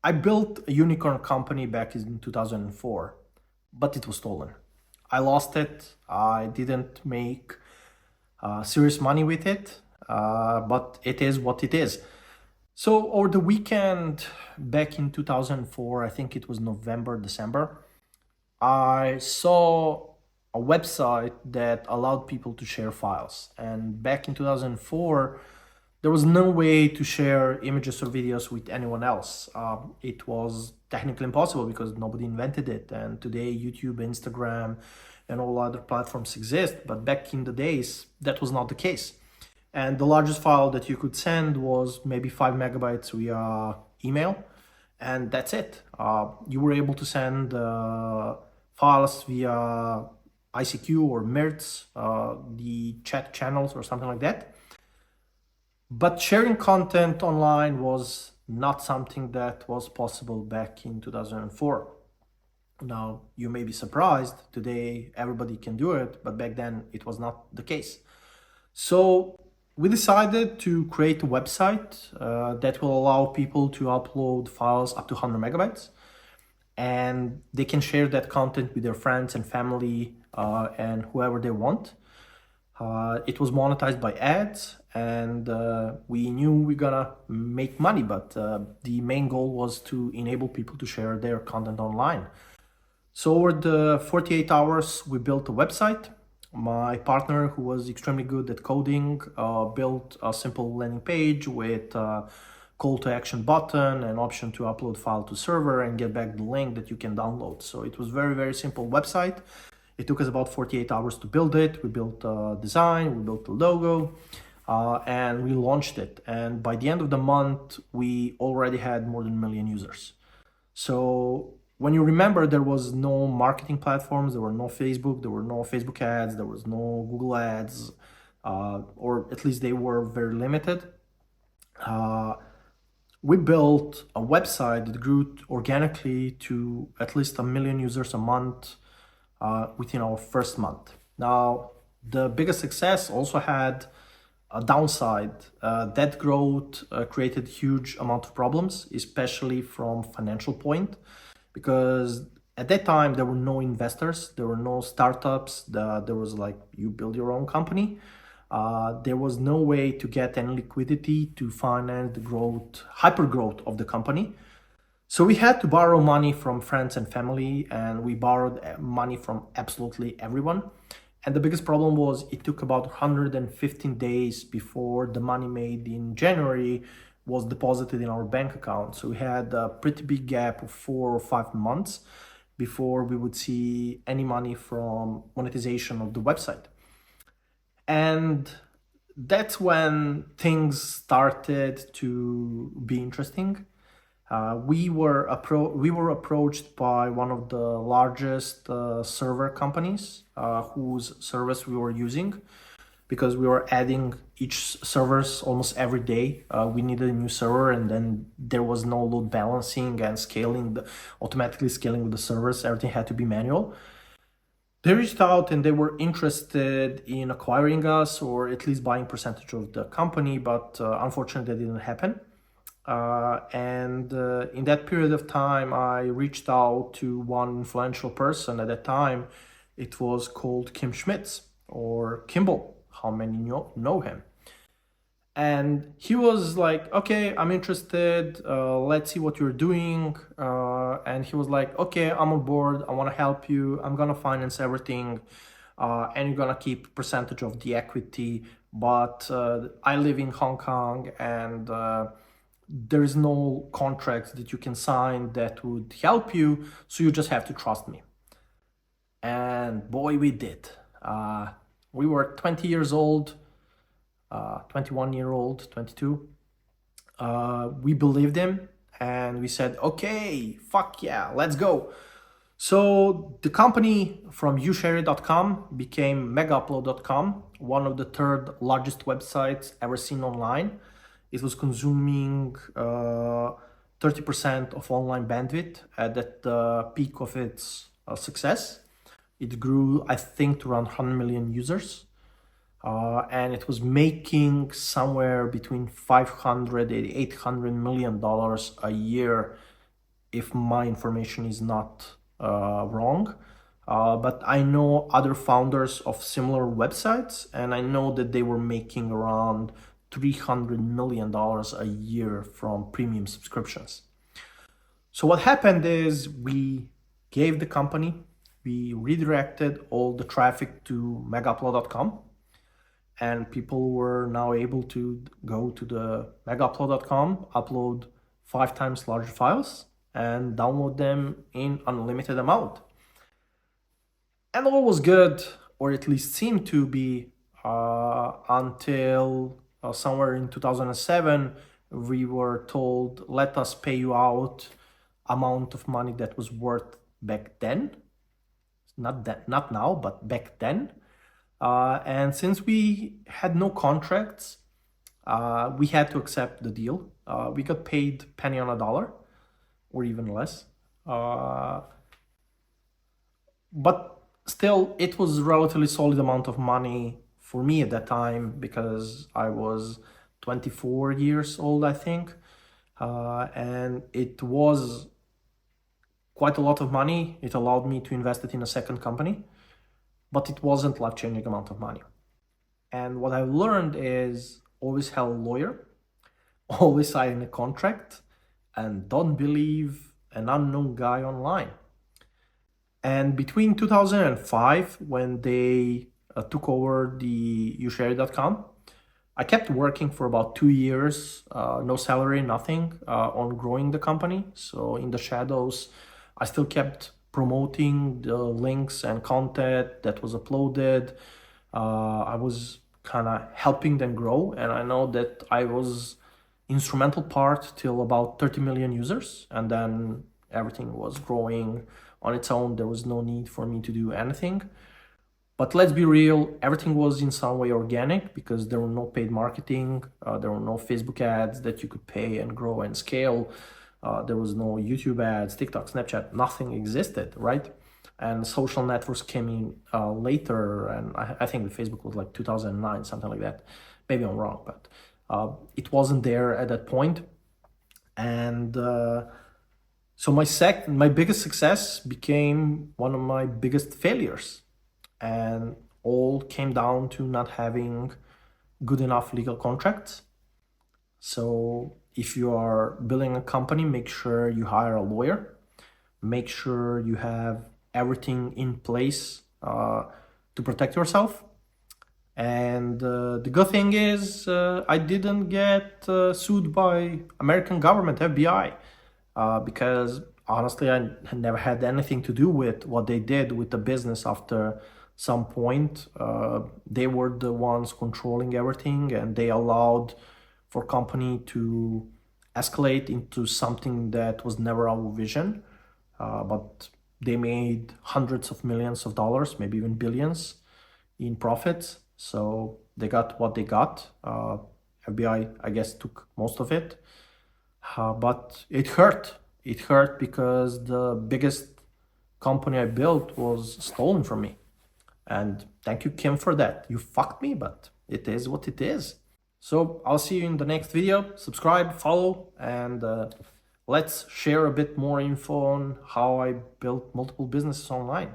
I built a unicorn company back in 2004, but it was stolen. I lost it. I didn't make serious money with it, but it is what it is. So over the weekend back in 2004, I think it was November, December, I saw a website that allowed people to share files. And back in 2004, there was no way to share images or videos with anyone else. It was technically impossible because nobody invented it. And today, YouTube, Instagram, and all other platforms exist. But back in the days, that was not the case. And the largest file that you could send was maybe 5 MB via email, and that's it. You were able to send files via ICQ or MIRTS, the chat channels or something like that. But sharing content online was not something that was possible back in 2004. Now, you may be surprised, today everybody can do it, but back then it was not the case. So we decided to create a website that will allow people to upload files up to 100 MB, and they can share that content with their friends and family and whoever they want. It was monetized by ads, and we knew we're gonna make money, but the main goal was to enable people to share their content online. So over the 48 hours, we built a website. My partner, who was extremely good at coding, built a simple landing page with a call to action button, an option to upload file to server and get back the link that you can download. So it was very, very simple website. It took us about 48 hours to build it. We built a design, we built the logo, and we launched it. And by the end of the month, we already had more than 1 million users. So when you remember, there was no marketing platforms, there were no Facebook, there were no Facebook ads, there was no Google ads, or at least they were very limited. We built a website that grew organically to at least 1 million users a month within our first month. Now, the biggest success also had a downside. That growth created huge amount of problems, especially from financial point, because at that time there were no investors, there were no startups, there was like you build your own company. There was no way to get any liquidity to finance the growth, hyper growth of the company. So we had to borrow money from friends and family, and we borrowed money from absolutely everyone. And the biggest problem was it took about 115 days before the money made in January was deposited in our bank account. So we had a pretty big gap of 4 or 5 months before we would see any money from monetization of the website. And that's when things started to be interesting. We were approached by one of the largest server companies whose service we were using, because we were adding each servers almost every day. We needed a new server, and then there was no load balancing and automatically scaling with the servers. Everything had to be manual. They reached out and they were interested in acquiring us, or at least buying percentage of the company, but unfortunately that didn't happen. In that period of time, I reached out to one influential person. At that time, it was called Kim Schmitz, or Kimball, how many know him. And he was like, okay, I'm interested, let's see what you're doing. And he was like, okay, I'm on board, I want to help you, I'm gonna finance everything, and you're gonna keep percentage of the equity, but I live in Hong Kong, and there is no contract that you can sign that would help you, so you just have to trust me. And boy, we did. We were 20 years old, 21-year-old, 22. We believed him, and we said, okay, fuck yeah, let's go. So the company from ushare.com became megaupload.com, one of the third largest websites ever seen online. It was consuming 30% of online bandwidth at the peak of its success. It grew, I think, to around 100 million users. And it was making somewhere between $500 and $800 million a year if my information is not wrong. But I know other founders of similar websites, and I know that they were making around $300 million a year from premium subscriptions. So what happened is we gave the company, we redirected all the traffic to megaupload.com, and people were now able to go to the megaupload.com, upload 5 times larger files, and download them in unlimited amount. And all was good, or at least seemed to be, until somewhere in 2007, we were told, let us pay you out amount of money that was worth back then. Not now, but back then. And since we had no contracts, we had to accept the deal. We got paid penny on a dollar, or even less. But still, it was a relatively solid amount of money for me at that time, because I was 24 years old, I think. And it was quite a lot of money. It allowed me to invest it in a second company, but it wasn't life-changing amount of money. And what I learned is always have a lawyer, always sign a contract, and don't believe an unknown guy online. And between 2005, when they took over the ushare.com, I kept working for about 2 years, no salary, nothing, on growing the company. So in the shadows, I still kept promoting the links and content that was uploaded. I was kind of helping them grow, and I know that I was instrumental part till about 30 million users, and then everything was growing on its own. There was no need for me to do anything. But let's be real, everything was in some way organic, because there were no paid marketing, there were no Facebook ads that you could pay and grow and scale. There was no YouTube ads, TikTok, Snapchat, nothing existed, right? And social networks came in later, and I think the Facebook was like 2009, something like that. Maybe I'm wrong, but it wasn't there at that point. And so my biggest success became one of my biggest failures, and all came down to not having good enough legal contracts. So if you are building a company, make sure you hire a lawyer, make sure you have everything in place to protect yourself. And the good thing is I didn't get sued by American government, FBI, because honestly, I never had anything to do with what they did with the business after some point. They were the ones controlling everything, and they allowed for company to escalate into something that was never our vision. But they made hundreds of millions of dollars, maybe even billions in profits. So they got what they got. FBI, I guess, took most of it. But it hurt. It hurt because the biggest company I built was stolen from me. And thank you, Kim, for that. You fucked me, but it is what it is. So I'll see you in the next video. Subscribe, follow, and let's share a bit more info on how I built multiple businesses online.